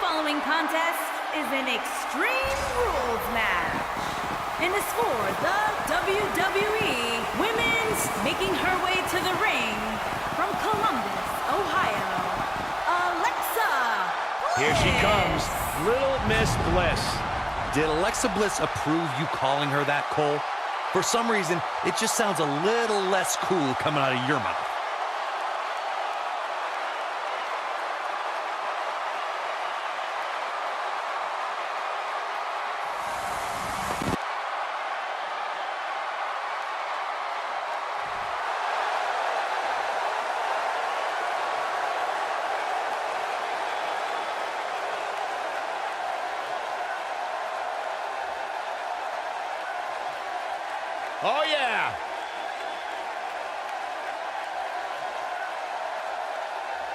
following contest is an Extreme Rules match and is for the WWE Women's, making her way to the ring from Columbus, Ohio, Alexa Bliss. Here she comes, Little Miss Bliss. Did Alexa Bliss approve you calling her that, Cole? For some reason, it just sounds a little less cool coming out of your mouth. Oh, yeah.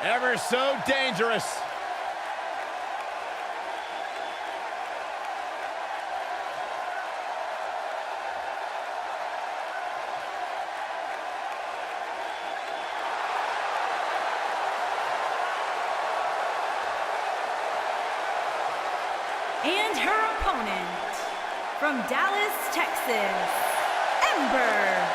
Ever so dangerous. And her opponent from Dallas, Texas, Ember.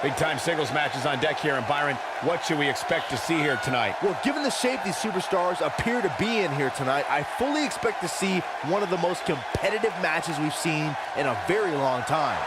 Big-time singles matches on deck here, and Byron, what should we expect to see here tonight? Well, given the shape these superstars appear to be in here tonight, I fully expect to see one of the most competitive matches we've seen in a very long time.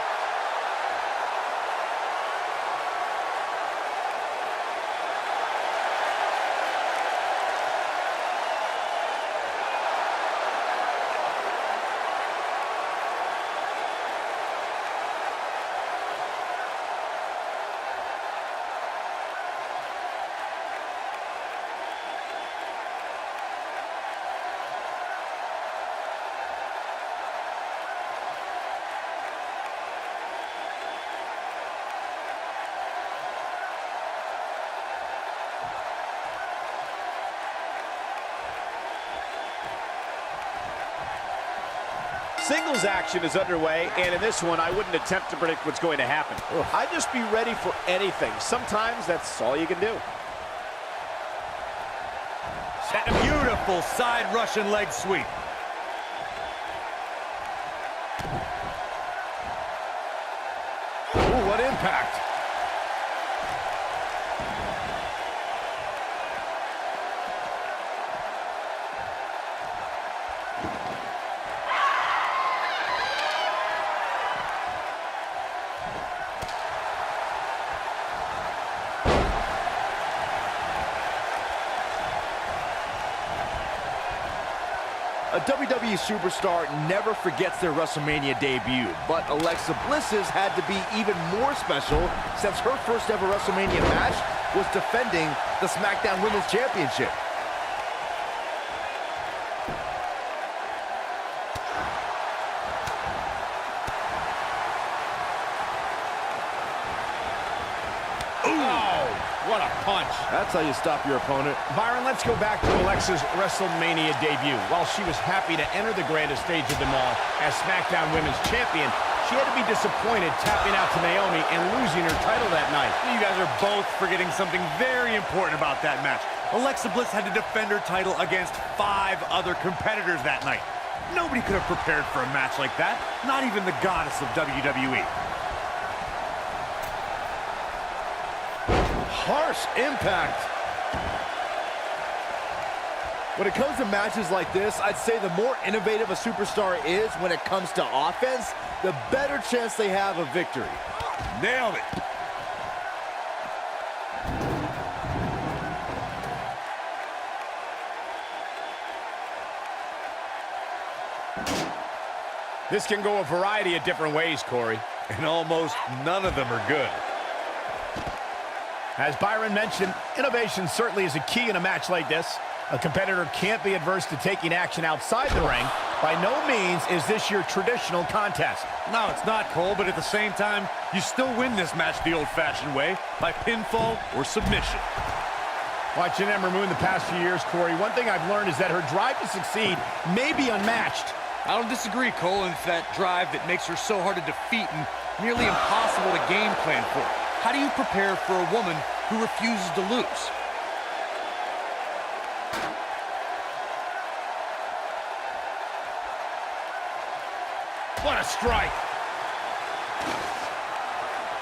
Singles action is underway, and in this one, I wouldn't attempt to predict what's going to happen. I'd just be ready for anything. Sometimes that's all you can do. That beautiful side Russian leg sweep. Ooh, what impact. A WWE superstar never forgets their WrestleMania debut, but Alexa Bliss's had to be even more special since her first ever WrestleMania match was defending the SmackDown Women's Championship. What a punch. That's how you stop your opponent. Byron, let's go back to Alexa's WrestleMania debut. While she was happy to enter the grandest stage of them all as SmackDown Women's Champion, she had to be disappointed tapping out to Naomi and losing her title that night. You guys are both forgetting something very important about that match. Alexa Bliss had to defend her title against 5 other competitors that night. Nobody could have prepared for a match like that, not even the goddess of WWE. Harsh impact. When it comes to matches like this, I'd say the more innovative a superstar is when it comes to offense, the better chance they have of victory. Nailed it. This can go a variety of different ways, Corey. And almost none of them are good. As Byron mentioned, innovation certainly is a key in a match like this. A competitor can't be adverse to taking action outside the ring. By no means is this your traditional contest. No, it's not, Cole, but at the same time, you still win this match the old-fashioned way, by pinfall or submission. Watching Ember Moon the past few years, Corey, one thing I've learned is that her drive to succeed may be unmatched. I don't disagree, Cole, and it's that drive that makes her so hard to defeat and nearly impossible to game plan for. How do you prepare for a woman who refuses to lose? What a strike.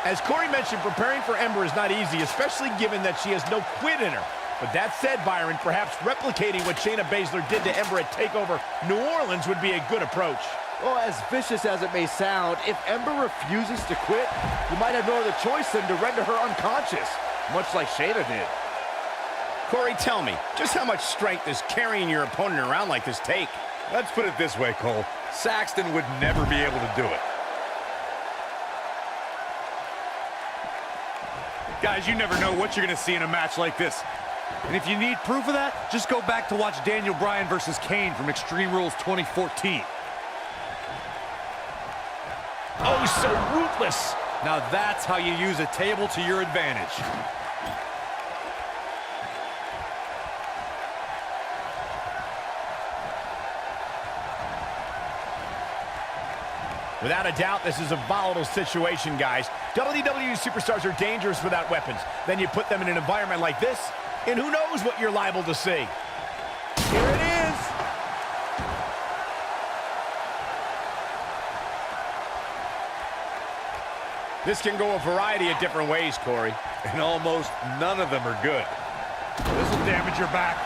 As Corey mentioned, preparing for Ember is not easy, especially given that she has no quit in her. But that said, Byron, perhaps replicating what Shayna Baszler did to Ember at TakeOver New Orleans would be a good approach. Well, as vicious as it may sound, if Ember refuses to quit, you might have no other choice than to render her unconscious, much like Shayna did. Corey, tell me, just how much strength does carrying your opponent around like this take? Let's put it this way, Cole. Saxton would never be able to do it. Guys, you never know what you're going to see in a match like this. And if you need proof of that, just go back to watch Daniel Bryan versus Kane from Extreme Rules 2014. Oh, so ruthless. Now that's how you use a table to your advantage. Without a doubt, this is a volatile situation, guys. WWE superstars are dangerous without weapons. Then you put them in an environment like this, and who knows what you're liable to see. Here it is. This can go a variety of different ways, Corey. And almost none of them are good. This will damage your back.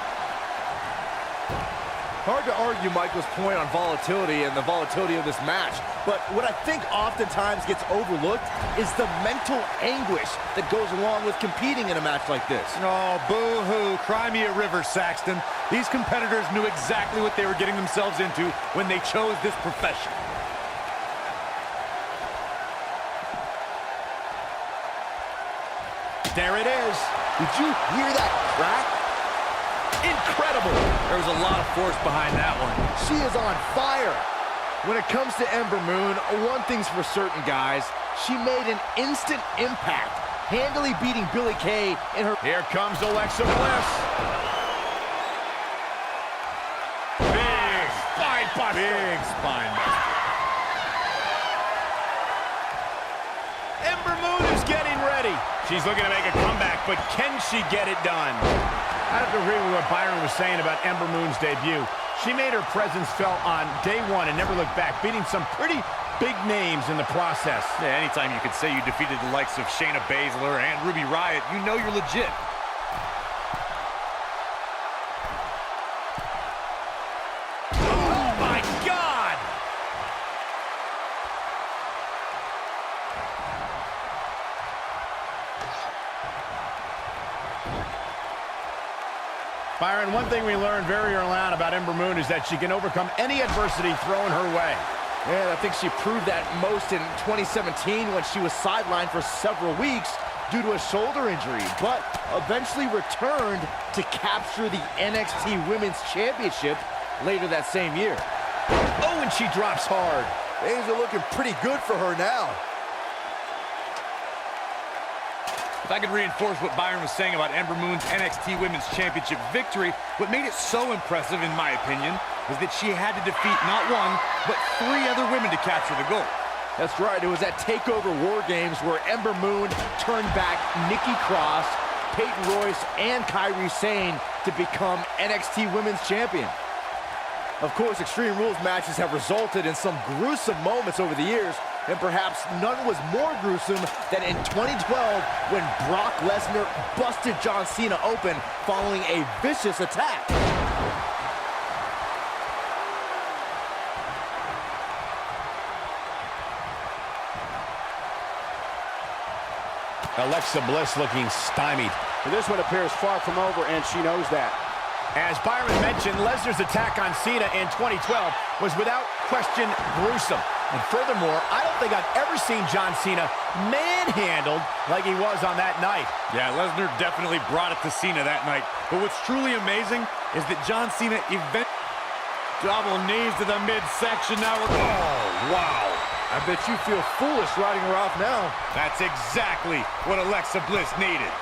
Hard to argue Michael's point on volatility and the volatility of this match, but what I think oftentimes gets overlooked is the mental anguish that goes along with competing in a match like this. Oh, boo-hoo. Cry me a river, Saxton. These competitors knew exactly what they were getting themselves into when they chose this profession. There it is. Did you hear that crack? Incredible. There was a lot of force behind that one. She is on fire. When it comes to Ember Moon, one thing's for certain, guys. She made an instant impact, handily beating Billie Kay in her... Here comes Alexa Bliss. Big spine buster. Big spine buster. Ember Moon is getting ready. She's looking to make a comeback, but can she get it done? I have to agree with what Byron was saying about Ember Moon's debut. She made her presence felt on day one and never looked back, beating some pretty big names in the process. Yeah, anytime you can say you defeated the likes of Shayna Baszler and Ruby Riott, you know you're legit. Oh, my God! Byron, one thing we learned very early on about Ember Moon is that she can overcome any adversity thrown her way. And I think she proved that most in 2017 when she was sidelined for several weeks due to a shoulder injury, but eventually returned to capture the NXT Women's Championship later that same year. Oh, and she drops hard. Things are looking pretty good for her now. If I could reinforce what Byron was saying about Ember Moon's NXT Women's Championship victory, what made it so impressive, in my opinion, is that she had to defeat not one, but 3 other women to capture the gold. That's right. It was at TakeOver War Games where Ember Moon turned back Nikki Cross, Peyton Royce, and Kairi Sane to become NXT Women's Champion. Of course, Extreme Rules matches have resulted in some gruesome moments over the years, and perhaps none was more gruesome than in 2012 when Brock Lesnar busted John Cena open following a vicious attack. Alexa Bliss looking stymied. This one appears far from over, and she knows that. As Byron mentioned, Lesnar's attack on Cena in 2012 was without question gruesome. And furthermore, I don't think I've ever seen John Cena manhandled like he was on that night. Yeah, Lesnar definitely brought it to Cena that night. But what's truly amazing is that John Cena double knees to the midsection. Now we're... Oh, wow. I bet you feel foolish riding her off now. That's exactly what Alexa Bliss needed.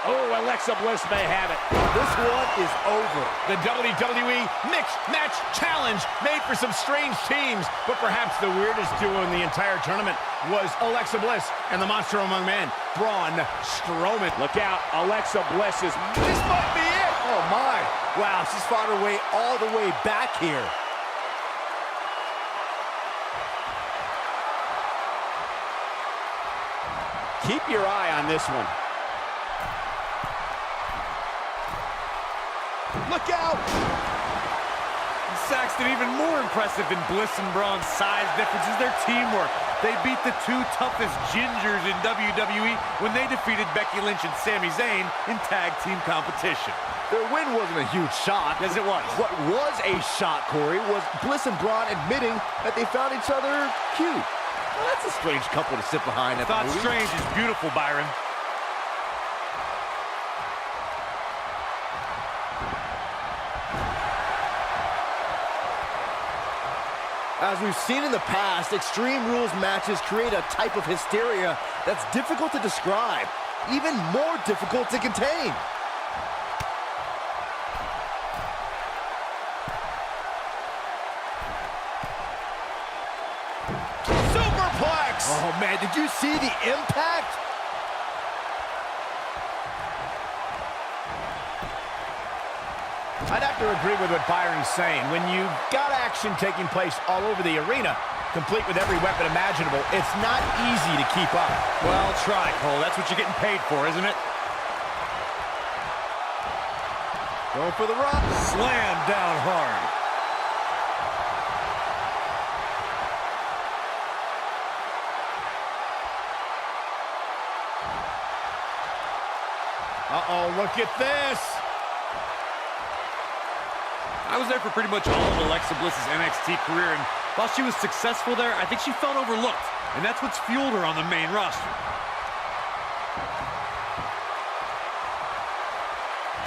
Oh, Alexa Bliss may have it. This one is over. The WWE Mixed Match Challenge made for some strange teams, but perhaps the weirdest duo in the entire tournament was Alexa Bliss and the monster among men, Braun Strowman. Look out, Alexa Bliss is... This might be it. Oh, my. Wow, she's fought her way all the way back here. Keep your eye on this one. Look out! Saxton, even more impressive than Bliss and Braun's size difference is their teamwork. They beat the two toughest gingers in WWE when they defeated Becky Lynch and Sami Zayn in tag team competition. Their win wasn't a huge shock. Yes, it was. What was a shock, Corey, was Bliss and Braun admitting that they found each other cute. Well, that's a strange couple to sit behind at the Thought movie. strange is beautiful, Byron. As we've seen in the past, Extreme Rules matches create a type of hysteria that's difficult to describe, even more difficult to contain. Superplex! Oh man, did you see the impact? I'd have to agree with what Byron's saying. When you've got action taking place all over the arena, complete with every weapon imaginable, it's not easy to keep up. Well, try, Cole. That's what you're getting paid for, isn't it? Going for the rock. Slam down hard. Uh-oh, look at this! I was there for pretty much all of Alexa Bliss's NXT career, and while she was successful there, I think she felt overlooked, and that's what's fueled her on the main roster.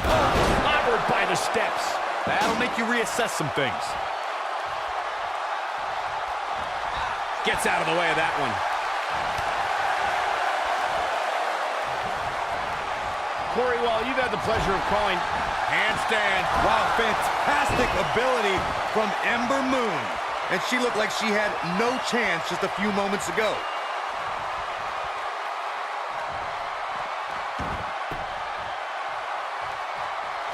Clobbered by the steps. That'll make you reassess some things. Gets out of the way of that one. Corey, well, you've had the pleasure of calling handstand. Wow, fantastic ability from Ember Moon. And she looked like she had no chance just a few moments ago.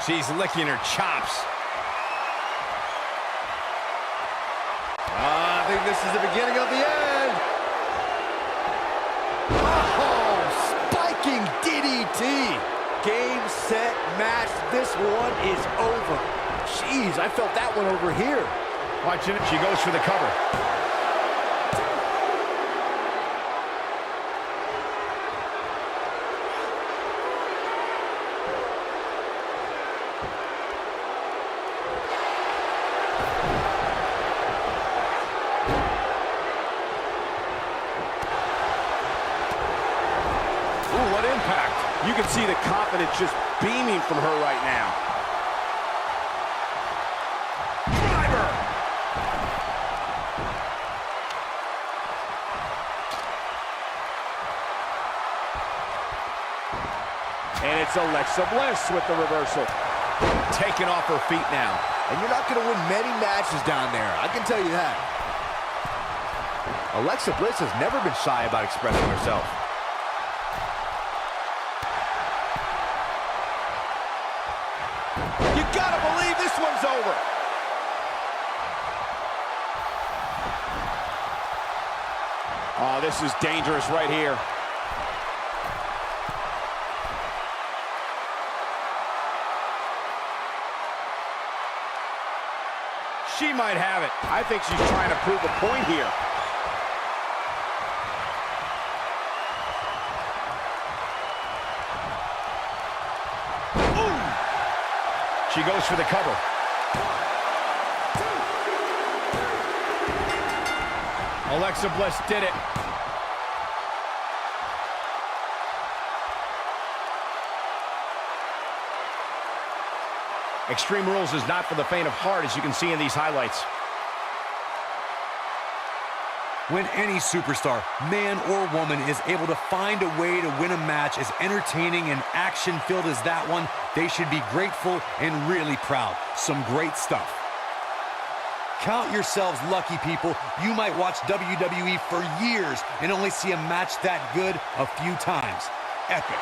She's licking her chops. I think this is the beginning of the end. Oh, spiking DDT. Game, set, match. This one is over. Jeez, I felt that one over here. Watching it, she goes for the cover. Ooh, what impact. You can see the confidence just beaming from her right now. Driver! And it's Alexa Bliss with the reversal. Taken off her feet now. And you're not going to win many matches down there, I can tell you that. Alexa Bliss has never been shy about expressing herself. You gotta believe this one's over. Oh, this is dangerous right here. She might have it. I think she's trying to prove a point here. She goes for the cover. Alexa Bliss did it. Extreme Rules is not for the faint of heart, as you can see in these highlights. When any superstar, man or woman, is able to find a way to win a match as entertaining and action-filled as that one, they should be grateful and really proud. Some great stuff. Count yourselves lucky, people. You might watch WWE for years and only see a match that good a few times. Epic.